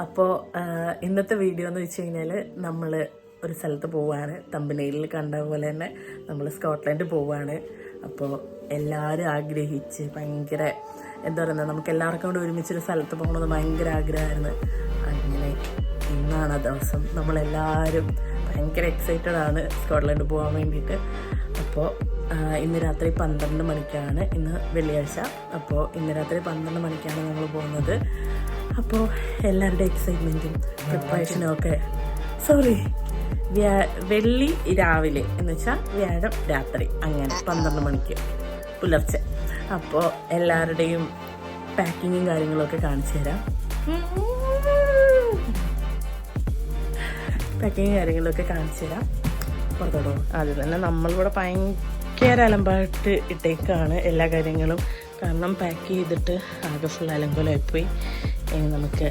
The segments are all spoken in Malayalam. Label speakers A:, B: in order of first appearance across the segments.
A: അപ്പോൾ ഇന്നത്തെ വീഡിയോ എന്ന് വെച്ച് കഴിഞ്ഞാൽ നമ്മൾ ഒരു സ്ഥലത്ത് പോവുകയാണ്. തമ്പനയിൽ കണ്ട പോലെ തന്നെ നമ്മൾ സ്കോട്ട്ലൻഡ് പോവുകയാണ്. അപ്പോൾ എല്ലാവരും ആഗ്രഹിച്ച് ഭയങ്കര എന്താ പറയുന്നത്, നമുക്ക് എല്ലാവർക്കും കൂടെ ഒരുമിച്ചൊരു സ്ഥലത്ത് പോകണമെന്ന് ഭയങ്കര ആഗ്രഹമായിരുന്നു. അങ്ങനെ ഇന്നാണ് ആ ദിവസം. നമ്മളെല്ലാവരും ഭയങ്കര എക്സൈറ്റഡ് ആണ് സ്കോട്ട്ലൻഡ് പോകാൻ വേണ്ടിയിട്ട്. അപ്പോൾ ഇന്ന് രാത്രി 12 മണിക്കാണ്, ഇന്ന് വെള്ളിയാഴ്ച. അപ്പോൾ ഇന്ന് രാത്രി 12 മണിക്കാണ് നമ്മൾ പോകുന്നത്. അപ്പോൾ എല്ലാവരുടെ എക്സൈറ്റ്മെൻറ്റും പ്രിപ്പറേഷനും ഒക്കെ വെള്ളി രാവിലെ എന്ന് വെച്ചാൽ വ്യാഴം രാത്രി, അങ്ങനെ 12 മണിക്ക് പുലർച്ചെ. അപ്പോൾ എല്ലാവരുടെയും പാക്കിങ്ങും കാര്യങ്ങളൊക്കെ കാണിച്ചു തരാം. പുറത്തോട്ടോ. ആദ്യം തന്നെ നമ്മളിവിടെ ഭയങ്കര അലമ്പായിട്ട് ഇട്ടേക്കാണ് എല്ലാ കാര്യങ്ങളും. കാരണം പാക്ക് ചെയ്തിട്ട് ആകെ ഫുൾ അലങ്കോലമായിപ്പോയി. ഇനി നമുക്ക്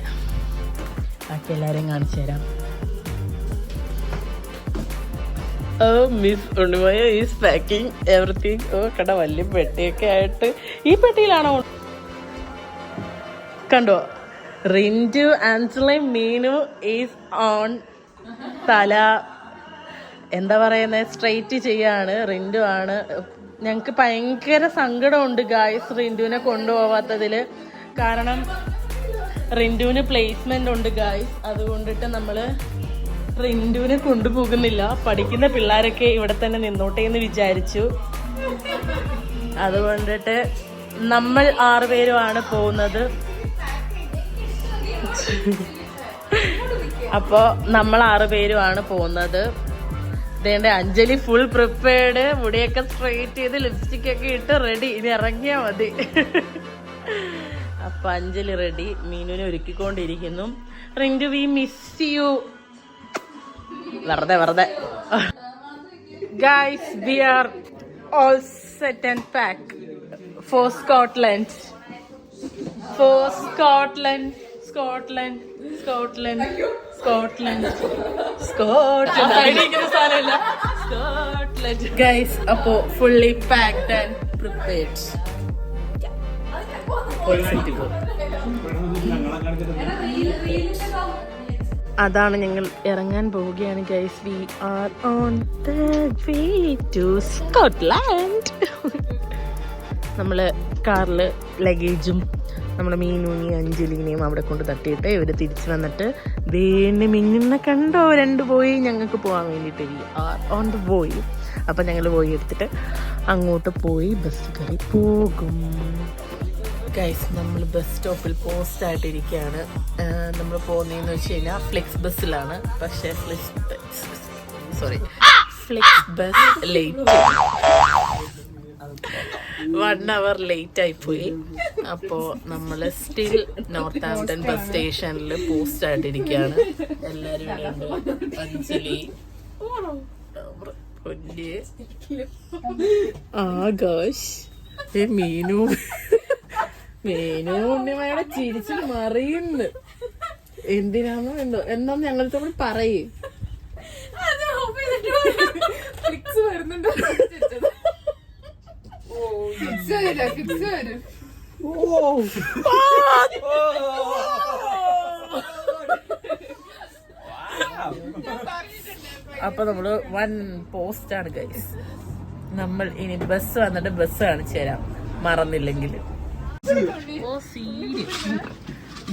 A: ബാക്കി എല്ലാവരെയും കാണിച്ചു തരാം. Miss Unnimaya is packing everything. കണ്ട വലിയ പെട്ടിയൊക്കെ ആയിട്ട്. ഈ പെട്ടിയിലാണോ കണ്ടോ? റിൻറ്റു, ആൻസലൈൻ, മീനു ഈസ് ഓൺ തല എന്താ പറയുന്നത്, സ്ട്രെയിറ്റ് ചെയ്യാണ്. റിൻറ്റു ആണ്. ഞങ്ങൾക്ക് ഭയങ്കര സങ്കടമുണ്ട് ഗായ്സ് റിൻറ്റുവിനെ കൊണ്ടുപോവാത്തതിൽ. കാരണം റിൻറ്റുവിന് പ്ലേസ്മെന്റ് ഉണ്ട് ഗായ്സ്. അതുകൊണ്ടിട്ട് നമ്മൾ റിൻറ്റുവിനെ കൊണ്ടുപോകുന്നില്ല. പഠിക്കുന്ന പിള്ളേരൊക്കെ ഇവിടെ തന്നെ നിന്നോട്ടെ എന്ന് വിചാരിച്ചു. അതുകൊണ്ടിട്ട് നമ്മൾ 6 പേരുമാണ് പോകുന്നത്. അപ്പോൾ നമ്മൾ 6 പേരുമാണ് പോകുന്നത്. ഇതേണ്ട അഞ്ജലി ഫുൾ പ്രിപ്പയർഡ്, മുടിയൊക്കെ സ്ട്രെയിറ്റ് ചെയ്ത് ലിപ്സ്റ്റിക് ഒക്കെ ഇട്ട് റെഡി. ഇനി ഇറങ്ങിയാൽ മതി. അപ്പൊ അഞ്ജലി റെഡി, മീനുവിനെ ഒരുക്കിക്കൊണ്ടിരിക്കുന്നു. Rintu we miss you. വെറുതെ guys, we are all set and pack for Scotland. Guys അപ്പോ ഫുള്ളി പാക്ഡ് ആൻഡ് പ്രിപ്പയർഡ്. അതാണ്, ഞങ്ങൾ ഇറങ്ങാൻ പോവുകയാണ് guys. We are on the way to Scotland. നമ്മള് കാറില് ലഗേജും നമ്മുടെ മീനൂനെയും അഞ്ജലിനെയും അവിടെ കൊണ്ട് തട്ടിയിട്ട് ഇവർ തിരിച്ചു വന്നിട്ട് വീണ്ടും മിന്നുന്ന കണ്ടോ 2 ബോയി ഞങ്ങൾക്ക് പോകാൻ വേണ്ടിയിട്ട്. We are on the buoy. അപ്പം ഞങ്ങൾ ബോയ് എടുത്തിട്ട് അങ്ങോട്ട് പോയി ബസ് കയറി പോകും. ഗൈസ് നമ്മൾ ബസ് സ്റ്റോപ്പിൽ പോസ്റ്റ് ആയിട്ടിരിക്കുകയാണ്. നമ്മൾ പോകുന്നതെന്ന് വെച്ച് കഴിഞ്ഞാൽ ഫ്ലെക്സ് ബസ്സിലാണ്. പക്ഷേ flex bus late, 1 hour late ആയിപ്പോയി. അപ്പോൾ നമ്മൾ സ്റ്റിൽ നോർത്താംപ്ടൺ ബസ് സ്റ്റേഷനിൽ പോസ്റ്റ് ആയിട്ടിരിക്കുകയാണ്. എല്ലാവരും ഇവിടെ ഉണ്ട്. അഞ്ജലി, ആകാശ്, മീനു ഉണ്ണിമയുടെ ചിരിച്ച് മറിയുന്നു. എന്തിനാണോ എന്തോ എന്നാന്ന് ഞങ്ങളുടെ കൂടെ പറയേ. അപ്പൊ നമ്മള് 1 പോസ്റ്റ് ആണ് ഗൈസ്. നമ്മൾ ഇനി ബസ് വന്നിട്ട് ബസ് കാണിച്ചു തരാം, മറന്നില്ലെങ്കിൽ.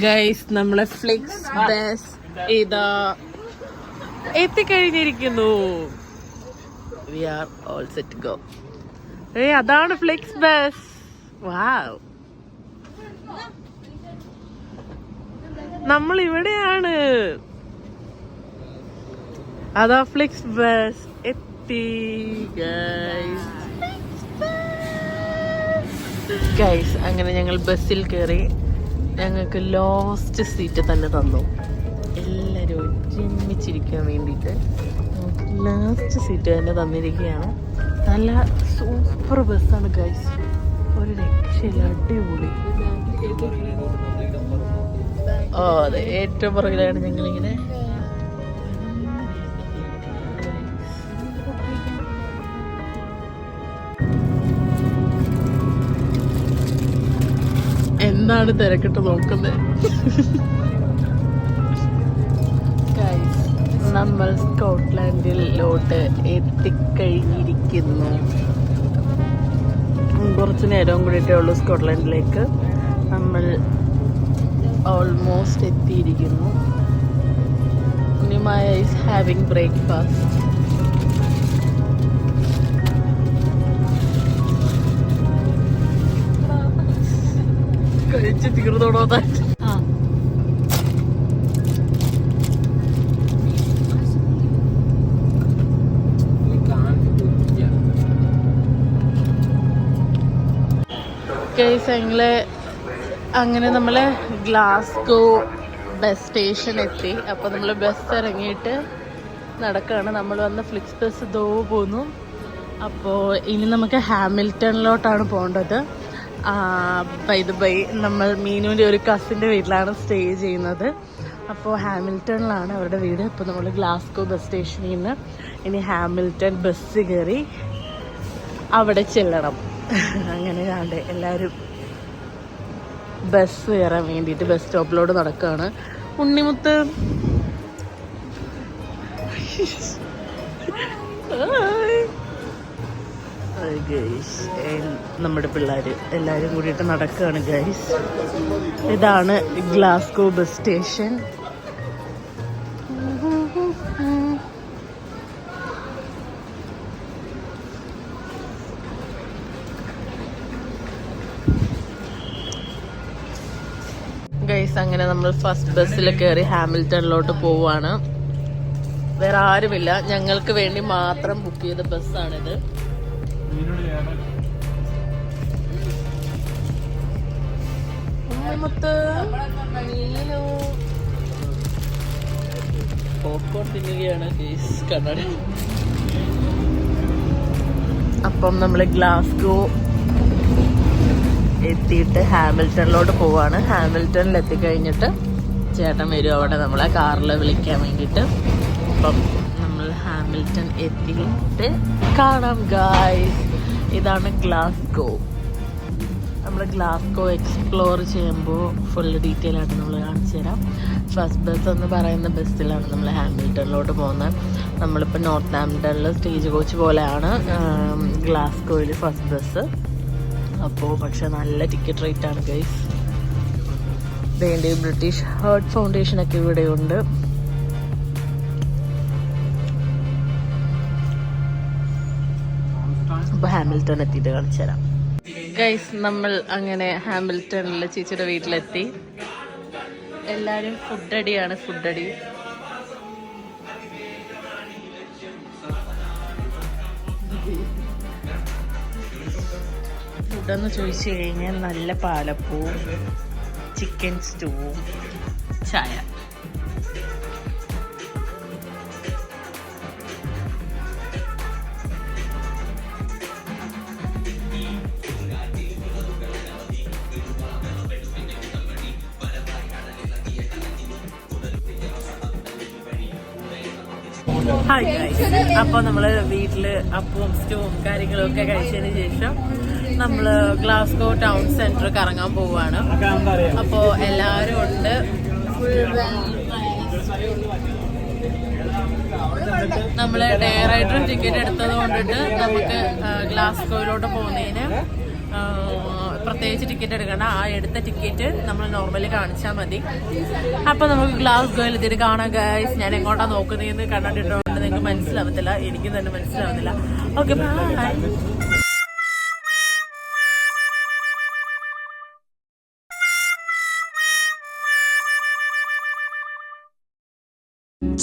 A: ഗൈസ് നമ്മളെ ഫ്ലെക്സ് ബസ് ഇതാ എത്തിക്കഴിഞ്ഞിരിക്കുന്നു. We are all set go. അതാണ് ഫ്ലെക്സ് ബസ്. വാവ്, നമ്മൾ ഇവിടെയാണ്. അതാ ഫ്ലെക്സ് ബസ് എത്തി ഗൈസ്. അങ്ങനെ ഞങ്ങൾ ബസ്സിൽ കയറി. ഞങ്ങൾക്ക് ലാസ്റ്റ് സീറ്റ് തന്നെ തന്നു. എല്ലാവരും ഒരുമിച്ചിരിക്കാൻ വേണ്ടിയിട്ട് ലാസ്റ്റ് സീറ്റ് തന്നെ തന്നിരിക്കുകയാണ്. നല്ല സൂപ്പർ ബസ്സാണ് ഗൈസ്, ഒരു രക്ഷയില്ല, അടിപൊളി. അതെ, ഏറ്റവും പുറകിലാണ് ഞങ്ങളിങ്ങനെ. എന്താണ് തിരക്കിട്ട് നോക്കുന്നത്? നമ്മൾ സ്കോട്ട്ലാൻഡിലോട്ട് എത്തിക്കഴിഞ്ഞിരിക്കുന്നു. കുറച്ച് നേരവും കൂടിയിട്ടേ ഉള്ളൂ സ്കോട്ട്ലാൻഡിലേക്ക്. നമ്മൾ ഓൾമോസ്റ്റ് എത്തിയിരിക്കുന്നു. നിമായ ഈസ് ഹാവിങ് ബ്രേക്ക്ഫാസ്റ്റ്. കഴിച്ച് തീർന്നോടോ താൻ? അങ്ങനെ നമ്മൾ ഗ്ലാസ്ഗോ ബസ് സ്റ്റേഷൻ എത്തി. അപ്പോൾ നമ്മൾ ബസ് ഇറങ്ങിയിട്ട് നടക്കുകയാണ്. നമ്മൾ വന്ന ഫ്ലിക്സ് ബസ് ദോ പോന്നു. അപ്പോൾ ഇനി നമുക്ക് ഹാമിൽട്ടണിലോട്ടാണ് പോകേണ്ടത്. ബൈ നമ്മൾ മീനുവിൻ്റെ ഒരു കസിൻ്റെ വീട്ടിലാണ് സ്റ്റേ ചെയ്യുന്നത്. അപ്പോൾ ഹാമിൽട്ടണിലാണ് അവരുടെ വീട്. ഇപ്പോൾ നമ്മൾ ഗ്ലാസ്ഗോ ബസ് സ്റ്റേഷനിൽ നിന്ന് ഇനി ഹാമിൽട്ടൺ ബസ് കയറി അവിടെ ചെല്ലണം. അങ്ങനെ കണ്ട് എല്ലാവരും ബസ് കയറാൻ വേണ്ടിയിട്ട് ബസ് സ്റ്റോപ്പിലോട്ട് നടക്കുകയാണ്. ഉണ്ണിമുത്ത് ഗൈസ്, നമ്മുടെ പിള്ളേർ എല്ലാവരും കൂടിയിട്ട് നടക്കുകയാണ് ഗൈസ്. ഇതാണ് ഗ്ലാസ്ഗോ ബസ് സ്റ്റേഷൻ. ഗൈസ്, അങ്ങനെ നമ്മൾ ഫസ്റ്റ് ബസ്സിൽ കയറി ഹാമിൽട്ടണിലോട്ട് പോവാണ്. വേറെ ആരുമില്ല, ഞങ്ങൾക്ക് വേണ്ടി മാത്രം ബുക്ക് ചെയ്ത ബസ്സാണിത്. പോപ്കോൺ തിന്നുകയാണ് ഗൈസ് കണ്ണട. അപ്പം നമ്മൾ ഗ്ലാസ്ഗോ എത്തിയിട്ട് ഹാമിൽട്ടണിലോട്ട് പോവാണ്. ഹാമിൽട്ടണിൽ എത്തിക്കഴിഞ്ഞിട്ട് ചേട്ടൻ വരും അവിടെ നമ്മളെ കാറിൽ വിളിക്കാൻ വേണ്ടിയിട്ട്. അപ്പം നമ്മൾ ഹാമിൽട്ടൺ എത്തിയിട്ട് കാണാം ഗായ്സ്. ഇതാണ് ഗ്ലാസ്ഗോ. നമ്മൾ ഗ്ലാസ്ഗോ എക്സ്പ്ലോർ ചെയ്യുമ്പോൾ ഫുൾ ഡീറ്റെയിൽ ആയിട്ട് നമ്മൾ കാണിച്ചു തരാം. ഫസ്റ്റ് ബസ് എന്ന് പറയുന്ന ബസ്സിലാണ് നമ്മൾ ഹാമിൽട്ടണിലോട്ട് പോകുന്നത്. നമ്മളിപ്പോൾ നോർത്ത് ഹാംപ്ടണിൽ സ്റ്റേജ് കോച്ച് പോലെയാണ് ഗ്ലാസ്ഗോയിൽ ഫസ്റ്റ് ബസ്. അപ്പോൾ പക്ഷെ നല്ല ടിക്കറ്റ് റേറ്റ് ആണ് ഗൈസ്. വേണ്ടി ബ്രിട്ടീഷ് ഹാർട്ട് ഫൗണ്ടേഷനൊക്കെ ഇവിടെയുണ്ട്. അപ്പോൾ ഹാമിൽട്ടൺ എത്തിയിട്ട് കാണിച്ചു തരാം ഗൈസ്. നമ്മൾ അങ്ങനെ ഹാമിൽട്ടണിൽ ചേച്ചിയുടെ വീട്ടിലെത്തി. എല്ലാവരും ഫുഡ് അടിയാണ്. ഫുഡെന്ന് ചോദിച്ചു കഴിഞ്ഞാൽ നല്ല പാലപ്പവും ചിക്കൻ സ്റ്റൂവും ചായ. ഹായ് ഗൈസ്, അപ്പോൾ നമ്മൾ വീട്ടിൽ അപ്പവും സ്റ്റൂവും കാര്യങ്ങളും ഒക്കെ കഴിച്ചതിന് ശേഷം നമ്മൾ ഗ്ലാസ്ഗോ ടൗൺ സെന്റർ കറങ്ങാൻ പോവുകയാണ്. അപ്പോൾ എല്ലാവരും ഉണ്ട്. നമ്മൾ ഡേ റൈഡർ ടിക്കറ്റ് എടുത്തത് കൊണ്ടിട്ട് നമുക്ക് ഗ്ലാസ്ഗോയിലോട്ട് പോകുന്നതിന് പ്രത്യേകിച്ച് ടിക്കറ്റ് എടുക്കണ്ട. ആ എടുത്ത ടിക്കറ്റ് നമ്മൾ നോർമലി കാണിച്ചാൽ മതി. അപ്പോൾ നമുക്ക് ഗ്ലാസ്ഗോയിൽ എത്തിയിട്ട് കാണാം ഗൈസ്. ഞാൻ എങ്ങോട്ടാണ് നോക്കുന്നതെന്ന് കണ്ടിട്ടുണ്ട് നിങ്ങൾക്ക് മനസ്സിലാവത്തില്ല, എനിക്ക് തന്നെ മനസ്സിലാവുന്നില്ല. Okay bye.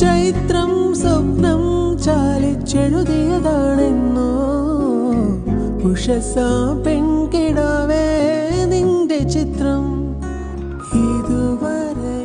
B: ചൈത്രം സ്വപ്നം ചാലിച്ചെഴുതിയതാണെന്നോ ഉഷസാ പെൺകിടാവേ നിന്റെ ചിത്രം ഇതുവരെ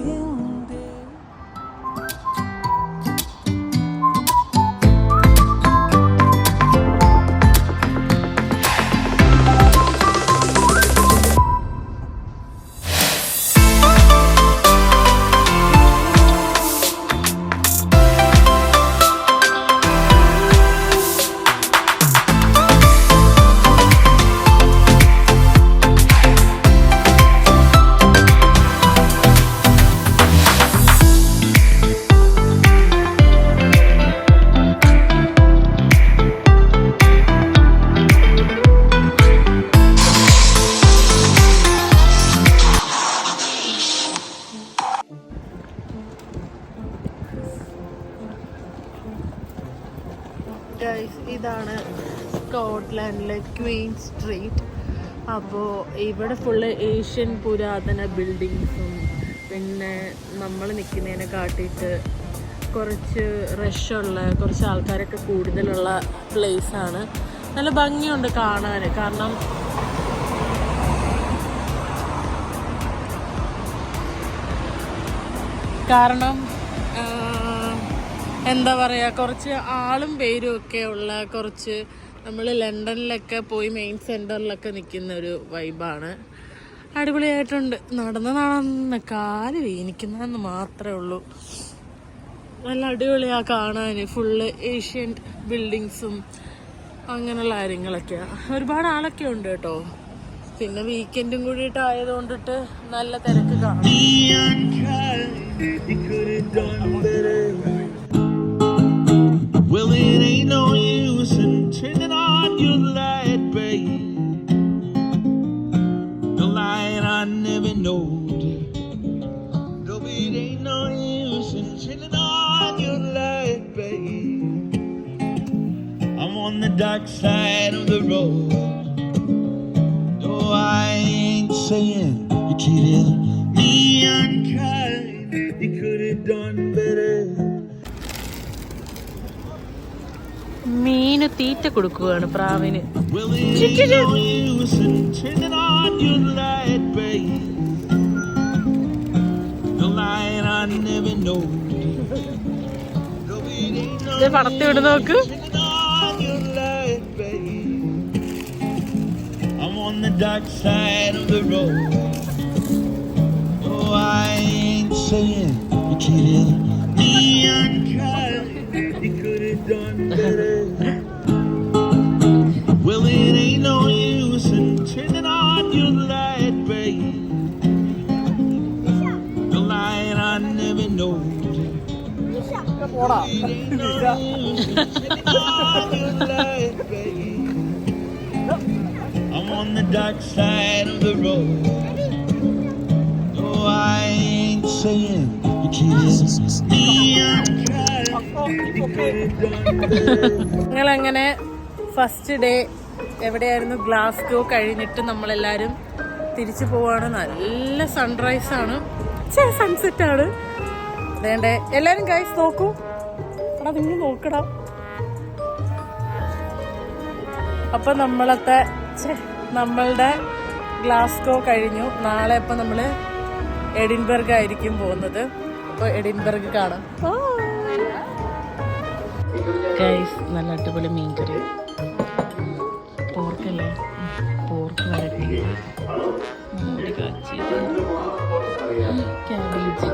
A: ഗൈസ്, ഇതാണ് സ്കോട്ട്ലാൻഡിലെ ക്വീൻ സ്ട്രീറ്റ്. അപ്പോൾ ഇവിടെ ഫുള്ള് ഏഷ്യൻ പുരാതന ബിൽഡിങ്സും പിന്നെ നമ്മൾ നിൽക്കുന്നതിനെ കാട്ടിയിട്ട് കുറച്ച് റഷുള്ള കുറച്ച് ആൾക്കാരൊക്കെ കൂടുതലുള്ള പ്ലേസാണ്. നല്ല ഭംഗിയുണ്ട് കാണാൻ. കാരണം എന്താ പറയുക, കുറച്ച് ആളും പേരും ഒക്കെ ഉള്ള കുറച്ച് നമ്മൾ ലണ്ടനിലൊക്കെ പോയി മെയിൻ സെൻറ്ററിലൊക്കെ നിൽക്കുന്ന ഒരു വൈബാണ്. അടിപൊളിയായിട്ടുണ്ട്. നടന്ന് കാല് വേനിക്കുന്നതെന്ന് മാത്രമേ ഉള്ളൂ. നല്ല അടിപൊളിയാണ് കാണാൻ. ഫുള്ള് ഏഷ്യൻ ബിൽഡിങ്സും അങ്ങനെയുള്ള കാര്യങ്ങളൊക്കെയാണ്. ഒരുപാട് ആളൊക്കെ ഉണ്ട് കേട്ടോ. പിന്നെ വീക്കെൻഡും കൂടിയിട്ട് ആയതുകൊണ്ടിട്ട് നല്ല തിരക്ക് കാണും.
C: Well, it ain't no use in turning on your light, babe. The light I never knowed. No, it ain't no use in turning on your light, babe. I'm on the dark side of the road. No, I ain't saying you treated me unkind. You could have done better.
A: മീന് തീറ്റ കൊടുക്കുകയാണ് പ്രാവിന്. പടത്തി വിട് നോക്ക്.
C: Well, it ain't no use in turning on your light, babe. The light I never knowed. It ain't no use in turning on your light, babe. I'm on the dark side of the road. No, I ain't saying you treated me unkind. You could have done better.
A: ഞങ്ങളങ്ങനെ ഫസ്റ്റ് ഡേ എവിടെയായിരുന്നു, ഗ്ലാസ്ഗോ കഴിഞ്ഞിട്ട് നമ്മളെല്ലാവരും തിരിച്ചു പോവാണ്. നല്ല സൺറൈസാണ്, സൺസെറ്റാണ്. അതേണ്ടേ എല്ലാവരും ഗൈസ് നോക്കൂ. എടാ നിങ്ങൾ നോക്കടാ. അപ്പം നമ്മളുടെ ഗ്ലാസ്ഗോ കഴിഞ്ഞു. നാളെ ഇപ്പം നമ്മൾ എഡിൻബർഗ് ആയിരിക്കും പോകുന്നത്. അപ്പോൾ എഡിൻബർഗ് കാണാം ഗൈസ്. നല്ല അടിപൊളി മീൻകറി, പോർക്കല്ലേ, പോർക്ക് വരട്ടി, മുടി കാച്ചിയത്, ക്യാബേജ്,